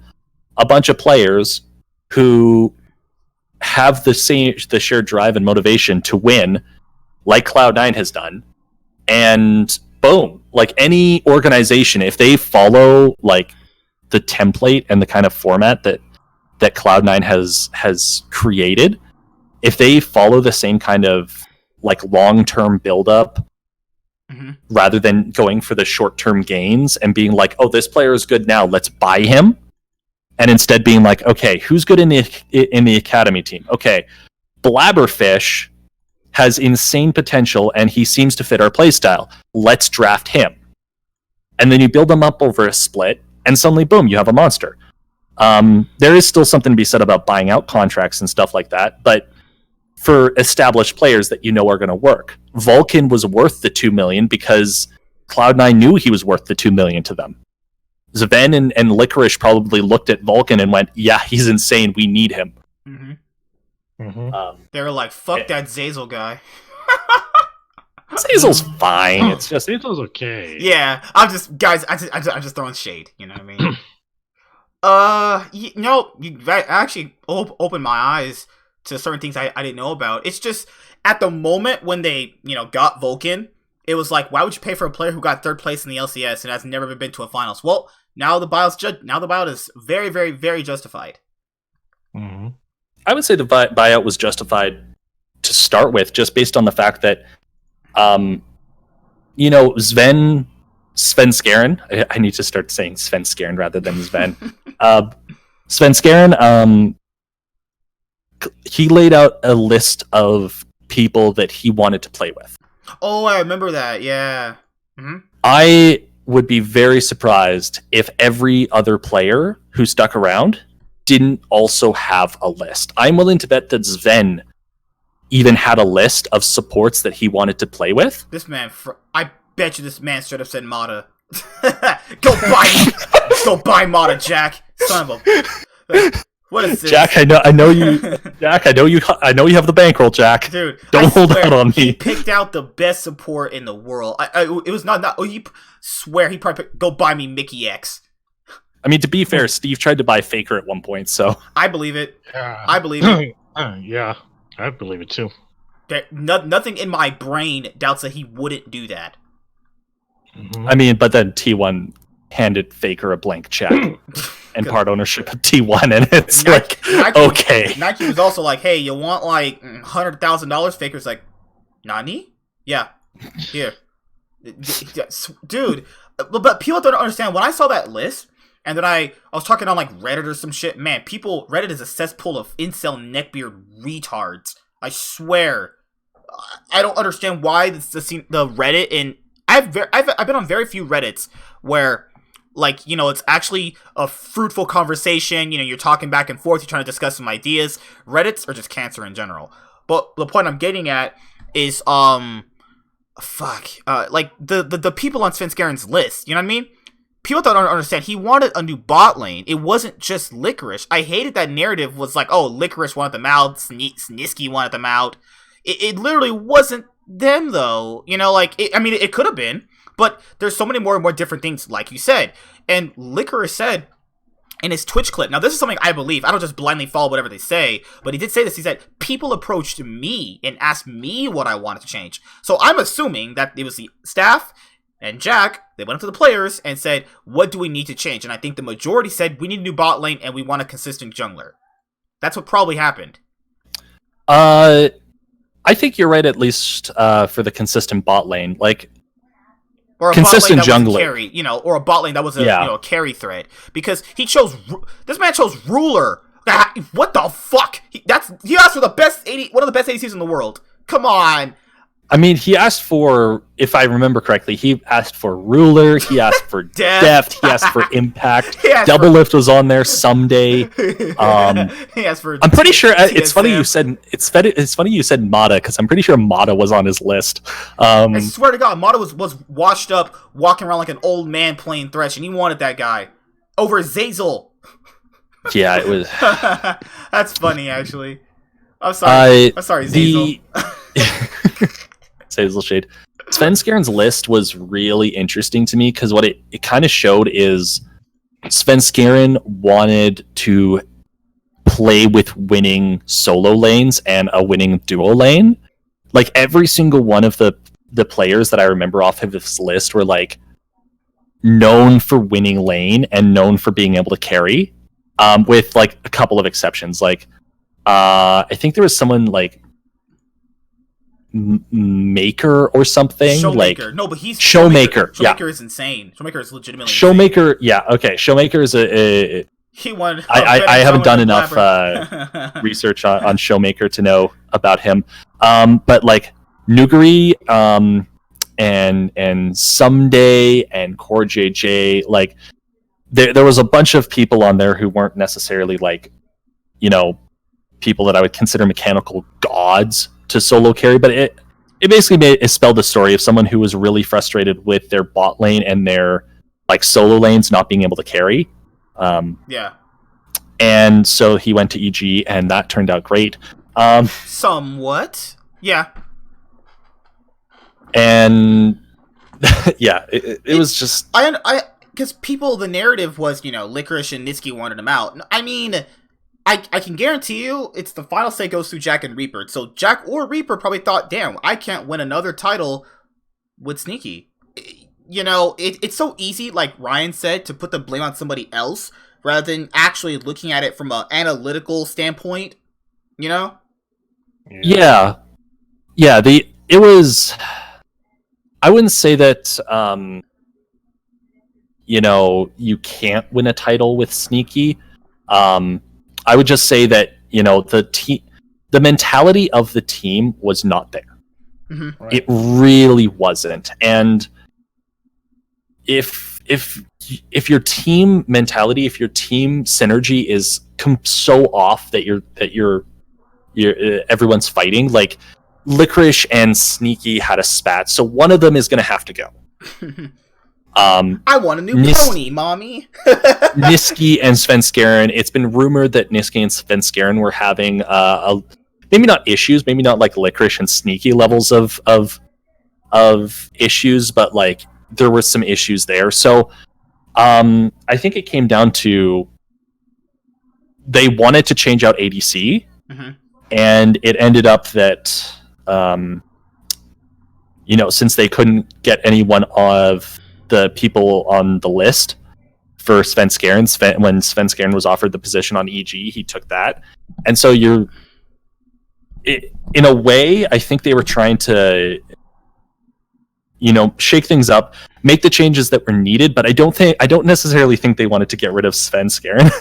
a bunch of players who have the shared drive and motivation to win, like Cloud9 has done. And boom, like any organization, if they follow like the template and the kind of format that Cloud9 has created, if they follow the same kind of like long-term build-up, mm-hmm. rather than going for the short-term gains and being like, oh, this player is good now, let's buy him, and instead being like, okay, who's good in the Academy team? Okay, Blabberfish has insane potential and he seems to fit our playstyle. Let's draft him. And then you build them up over a split, and suddenly, boom, you have a monster. There is still something to be said about buying out contracts and stuff like that, but for established players that you know are going to work. Vulcan was worth the $2 million because Cloud9 knew he was worth the $2 million to them. Zven and Licorice probably looked at Vulcan and went, yeah, he's insane, we need him. Mm-hmm. Mm-hmm. They were like, fuck that Zazel guy. Zazel's fine. It's just... Zazel's okay. Yeah, I'm just throwing shade, you know what I mean? You actually opened my eyes to certain things I didn't know about. It's just, at the moment when they, got Vulcan, it was like, why would you pay for a player who got third place in the LCS and has never been to a finals? Well, now the buyout is very, very, very justified. Mm-hmm. I would say the buyout was justified to start with, just based on the fact that, Sven Skaren, I need to start saying Sven Skaren rather than Sven. Sven Skaren, he laid out a list of people that he wanted to play with. Oh, I remember that, yeah. Mm-hmm. I would be very surprised if every other player who stuck around didn't also have a list. I'm willing to bet that Sven even had a list of supports that he wanted to play with. This man, I bet you this man straight up said Mata. Go buy Mata, Jack. Son of a... What is this? Jack, I know you. Jack, I know you have the bankroll, Jack. Dude, don't hold out on me. He picked out the best support in the world. It was not. Oh, you swear he probably go buy me Mickey X. I mean, to be fair, Steve tried to buy Faker at one point, so I believe it. Yeah. I believe it. Yeah, I believe it too. Nothing in my brain doubts that he wouldn't do that. Mhm. I mean, but then T1 handed Faker a blank check and part ownership of T1, and it's Nike, okay. Nike was also like, "Hey, you want like $100,000?" Faker's like, "Nani? Yeah, here, dude." But people don't understand. When I saw that list, and then I was talking on like Reddit or some shit. Man, Reddit is a cesspool of incel neckbeard retards. I swear, I don't understand why the Reddit, and I've been on very few Reddits where, like, you know, it's actually a fruitful conversation. You know, you're talking back and forth, you're trying to discuss some ideas. Reddits are just cancer in general. But the point I'm getting at is, like the people on Svenskerin's list. You know what I mean? People don't understand. He wanted a new bot lane. It wasn't just Licorice. I hated that narrative was like, oh, Licorice wanted them out, Snisky wanted them out. It literally wasn't them, though. You know, like, it could have been, but there's so many more different things, like you said. And Licorice said in his Twitch clip, now this is something I believe, I don't just blindly follow whatever they say, but he did say this. He said, people approached me and asked me what I wanted to change. So I'm assuming that it was the staff and Jack, they went up to the players and said, what do we need to change? And I think the majority said, we need a new bot lane and we want a consistent jungler. That's what probably happened. I think you're right, at least for the consistent bot lane. Like, or a consistent bot lane that was jungler, a carry, you know, or a bot lane that was a carry thread. Because he chose, this man chose Ruler. What the fuck? He asked for the best one of the best ADCs in the world. Come on. I mean, he asked for, if I remember correctly, he asked for Ruler, he asked for Deft, he asked for Impact, Double Lift was on there someday. He asked for I'm pretty sure TSM. it's funny you said Mata, because I'm pretty sure Mata was on his list. I swear to God, Mata was washed up, walking around like an old man playing Thresh, and he wanted that guy over Zazel. Yeah, it was. That's funny, actually. I'm sorry. I'm sorry, Zazel. Zazel shade. Svenskerin's list was really interesting to me because what it kind of showed is Svenskeren wanted to play with winning solo lanes and a winning duo lane. Like, every single one of the players that I remember off of this list were like known for winning lane and known for being able to carry, with like a couple of exceptions. Like, I think there was someone like Maker or something. Showmaker. Like, no, but he's Showmaker. Showmaker is insane. Showmaker is legitimately Showmaker. Insane. Yeah, okay. Showmaker is a he won. I haven't done enough research on Showmaker to know about him. But like Nuguri, and Someday and Core JJ, like there was a bunch of people on there who weren't necessarily like, you know, people that I would consider mechanical gods to solo carry, but it basically spelled the story of someone who was really frustrated with their bot lane and their like solo lanes not being able to carry. Yeah. And so he went to EG, and that turned out great. Somewhat. Yeah. And yeah, it was just I because the narrative was, you know, Licorice and Nitsky wanted him out. I mean, I can guarantee you it's the final say goes through Jack and Reaper. So Jack or Reaper probably thought, damn, I can't win another title with Sneaky. You know, it's so easy, like Ryan said, to put the blame on somebody else rather than actually looking at it from an analytical standpoint, you know? Yeah. It was, I wouldn't say that, you know, you can't win a title with Sneaky. I would just say that, you know, the mentality of the team was not there. Mm-hmm. Right. It really wasn't. And if your team mentality, if your team synergy is so off that you're everyone's fighting, like Licorice and Sneaky had a spat, so one of them is going to have to go. I want a new pony, mommy. Niski and Svenskeren. It's been rumored that Niski and Svenskeren were having maybe not issues, maybe not like Licorice and Sneaky levels of issues, but like there were some issues there. So I think it came down to they wanted to change out ADC, and it ended up that since they couldn't get any one of the people on the list for Svenskeren, when Svenskeren was offered the position on EG, he took that. And so in a way, I think they were trying to, shake things up, make the changes that were needed, but I don't necessarily think they wanted to get rid of Svenskeren.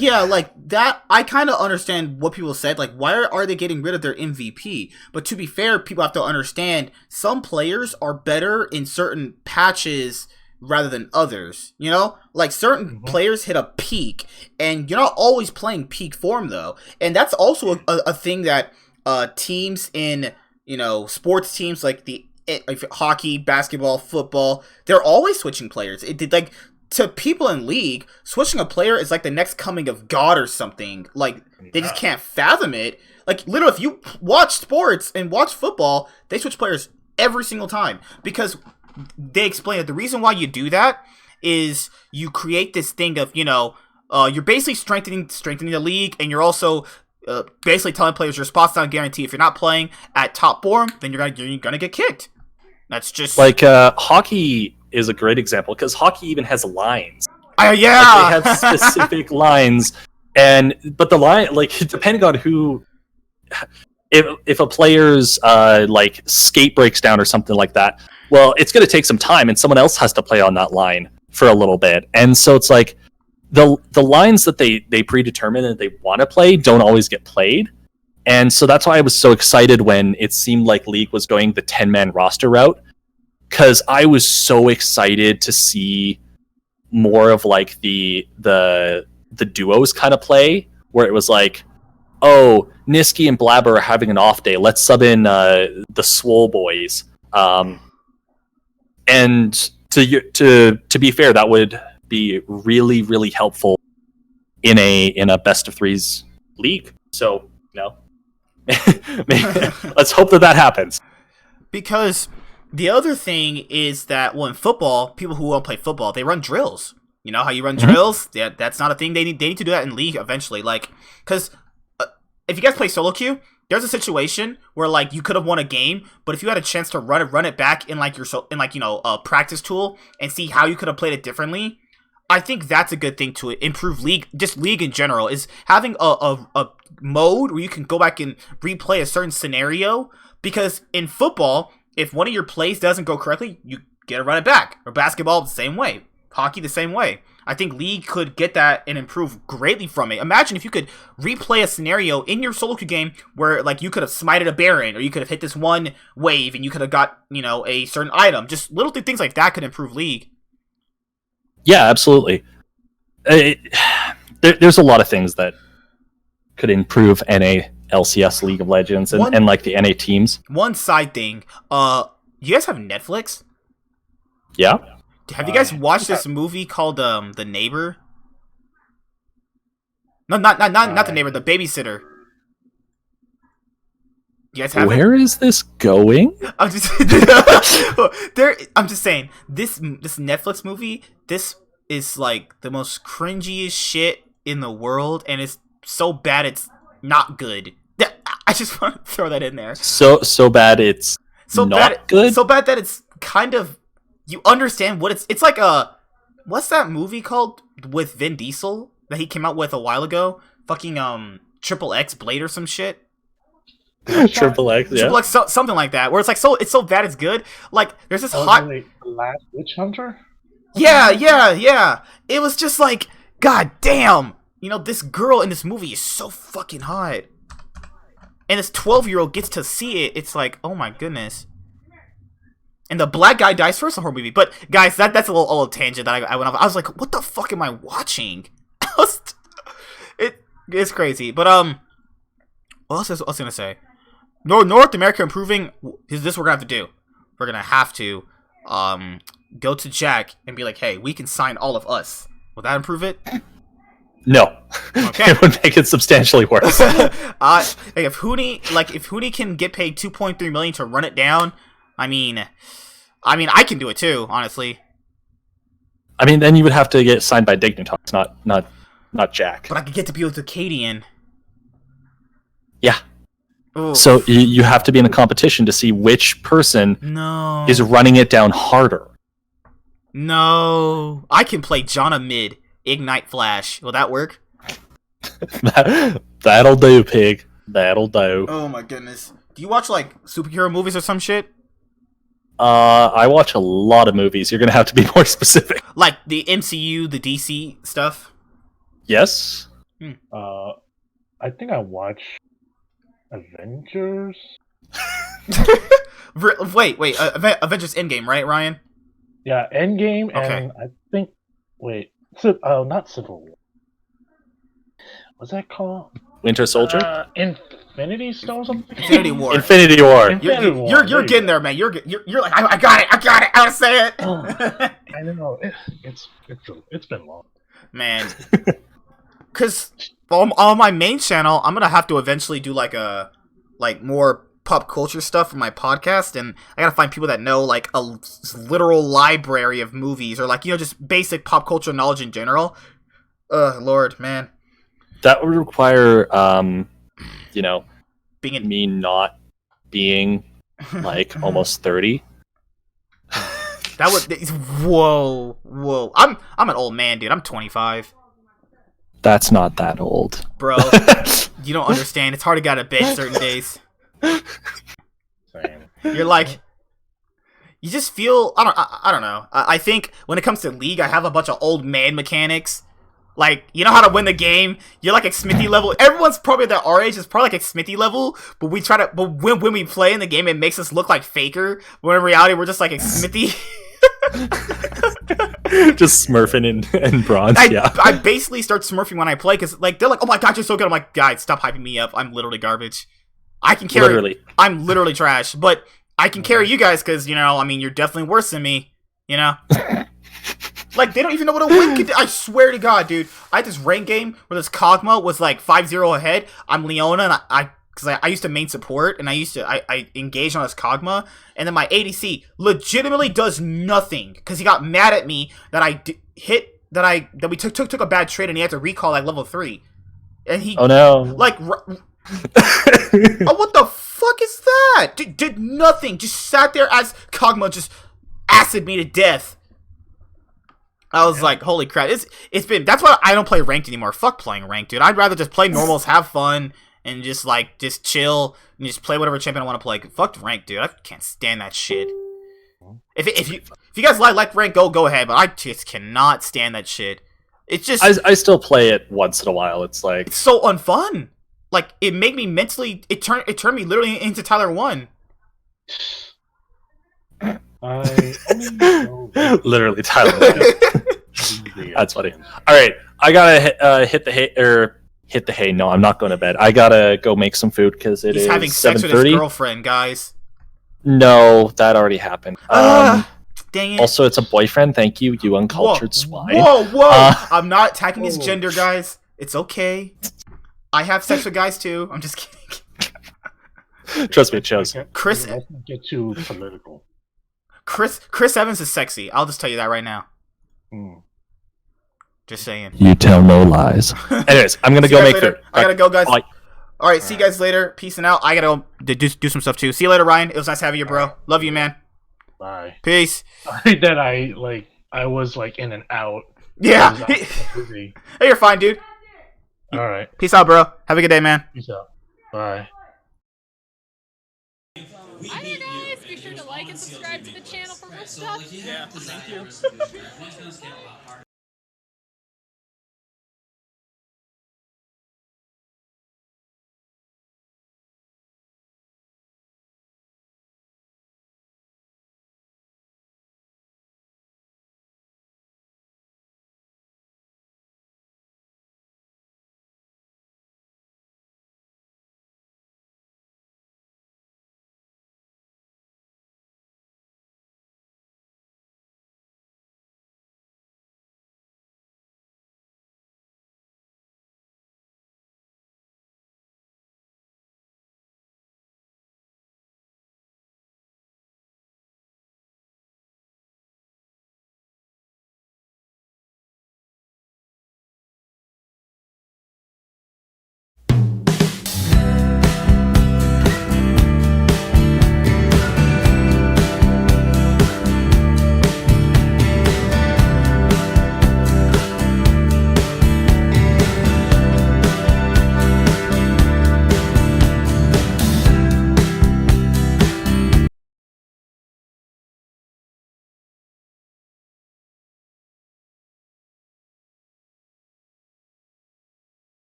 Yeah, like that, I kind of understand what people said, like, why are they getting rid of their MVP? But to be fair, people have to understand, some players are better in certain patches rather than others, Like, certain players hit a peak, and you're not always playing peak form, though. And that's also a thing that teams in, sports teams like hockey, basketball, football, they're always switching players. To people in League, switching a player is like the next coming of God or something. Like, they just can't fathom it. Like, literally, if you watch sports and watch football, they switch players every single time. Because they explain that the reason why you do that is you create this thing of, you're basically strengthening the league, and you're also basically telling players your spot's not guaranteed. If you're not playing at top form, then you're gonna get kicked. That's just like hockey is a great example, because hockey even has lines. Yeah, like, they have specific lines, but the line, like, depending on who, if a player's skate breaks down or something like that, well, it's going to take some time, and someone else has to play on that line for a little bit, and so it's like the lines that they predetermine that they want to play don't always get played. And so that's why I was so excited when it seemed like League was going the 10-man roster route, because I was so excited to see more of like the duos kind of play, where it was like, oh, Niski and Blabber are having an off day, let's sub in the Swole boys. And to be fair, that would be really, really helpful in a best of threes league. So let's hope that happens. Because the other thing is that, well, in football, people who won't play football, they run drills. You know how you run drills? Yeah, that's not a thing. They need to do that in League eventually. Like, because if you guys play solo queue, there's a situation where like you could have won a game, but if you had a chance to run it back in like a practice tool and see how you could have played it differently, I think that's a good thing to improve League, just League in general, is having a mode where you can go back and replay a certain scenario. Because in football, if one of your plays doesn't go correctly, you get to run it back. Or basketball, the same way. Hockey, the same way. I think League could get that and improve greatly from it. Imagine if you could replay a scenario in your solo queue game where like you could have smited a Baron, or you could have hit this one wave and you could have got, a certain item. Just little things like that could improve League. Yeah, absolutely. There's a lot of things that could improve NA, LCS, League of Legends, and like the NA teams. One side thing, you guys have Netflix? Yeah. Have you guys watched this movie called The Neighbor? No, not The Neighbor, The Babysitter. You guys have Where is this going? I'm just saying, this Netflix movie, this is like the most cringiest shit in the world, and it's so bad it's not good. I just want to throw that in there. So bad it's not good? So bad that it's kind of, you understand what it's like what's that movie called with Vin Diesel that he came out with a while ago? Fucking Triple X Blade or some shit. Triple X, yeah. Triple X, something like that, where it's like it's so bad it's good. Like there's this The Last Witch Hunter? Yeah. It was just like, god damn, this girl in this movie is so fucking hot. And this 12-year-old gets to see it. It's like, oh my goodness. And the black guy dies first in the horror movie. But guys, that's a little tangent that I went off. I was like, what the fuck am I watching? It's crazy. But what else was I gonna say? North America improving. Is this what we're gonna have to do? We're gonna have to go to Jack and be like, hey, we can sign all of us. Will that improve it? No. Okay. It would make it substantially worse. If Huni can get paid $2.3 million to run it down, I mean, I can do it too, honestly. I mean, then you would have to get signed by Dignitas, not Jack. But I could get to be with Acadian. Yeah. Ooh. So you have to be in a competition to see which person No. is running it down harder. No. I can play Janna mid. Ignite Flash. Will that work? That'll do, pig. That'll do. Oh my goodness. Do you watch like superhero movies or some shit? I watch a lot of movies. You're gonna have to be more specific. Like the MCU, the DC stuff? Yes. I think I watched Avengers. Wait. Avengers Endgame, right, Ryan? Yeah, Endgame, Okay. and I think not Civil War. What's that called? Winter Soldier. Infinity Stone or something? Infinity War. Infinity War. Infinity War. You're There you getting go. there, man. You're like I got it. I gotta say it. I know it's been long. Man, because on my main channel, I'm gonna have to eventually do like more pop culture stuff for my podcast, and I gotta find people that know like a literal library of movies or like just basic pop culture knowledge in general. Lord, man, That would require, being in me not being like almost 30. that would whoa. I'm an old man, dude. I'm 25, That's not that old. bro. You don't understand. It's hard to get out of bed certain days. Same. You're like, you just feel. I don't know. I think when it comes to League, I have a bunch of old man mechanics. Like, you know how to win the game. You're like at Smithy level. Everyone's probably at our age is probably like at Smithy level. But we try to. But when we play in the game, it makes us look like Faker. When in reality, we're just like at Smithy. Just smurfing in bronze. Yeah. I basically start smurfing when I play because like they're like, oh my god, you're so good. I'm like, guys, stop hyping me up. I'm literally garbage. I can carry. Literally. I'm literally trash, but I can carry you guys because you're definitely worse than me. Like they don't even know what a win can do. I swear to God, dude. I had this rank game where this Kog'Maw was like 5-0 ahead. I'm Leona, and because I used to main support, and I engaged on this Kog'Maw, and then my ADC legitimately does nothing because he got mad at me that we took a bad trade, and he had to recall like level 3, and he Oh no. like oh, what the fuck is that? Did nothing, just sat there as Kog'Maw just acid me to death. I was like, holy crap! That's why I don't play ranked anymore. Fuck playing ranked, dude. I'd rather just play normals, have fun, and just chill and just play whatever champion I want to play. Fuck ranked, dude. I can't stand that shit. If you guys like ranked, go ahead. But I just cannot stand that shit. It's just I still play it once in a while. It's like it's so unfun. Like it made me mentally. It turned me literally into Tyler 1. I only know literally Tyler. That's funny. All right, I gotta hit the hay. No, I'm not going to bed. I gotta go make some food because He's having sex with his 7:30. girlfriend, guys. No, that already happened. Dang it. Also, it's a boyfriend. Thank you, you uncultured swine. Whoa! I'm not attacking his gender, guys. It's okay. I have sex with guys too. I'm just kidding. Trust me, it shows. Chris Let's not get too political. Chris Evans is sexy. I'll just tell you that right now. Hmm. Just saying. You tell no lies. Anyways, I'm gonna See you go guys make later. food. I gotta go, guys. Bye. All right, see you guys later. Peace and out. I gotta go do some stuff too. See you later, Ryan. It was nice having you, bro. Love you, man. Bye. Peace. That I was like in and out. Yeah. I was busy. Hey, you're fine, dude. All right. Peace out, bro. Have a good day, man. Peace out. Bye. Hi there, guys! Be sure to like and subscribe to the channel for more stuff. Yeah, thank you.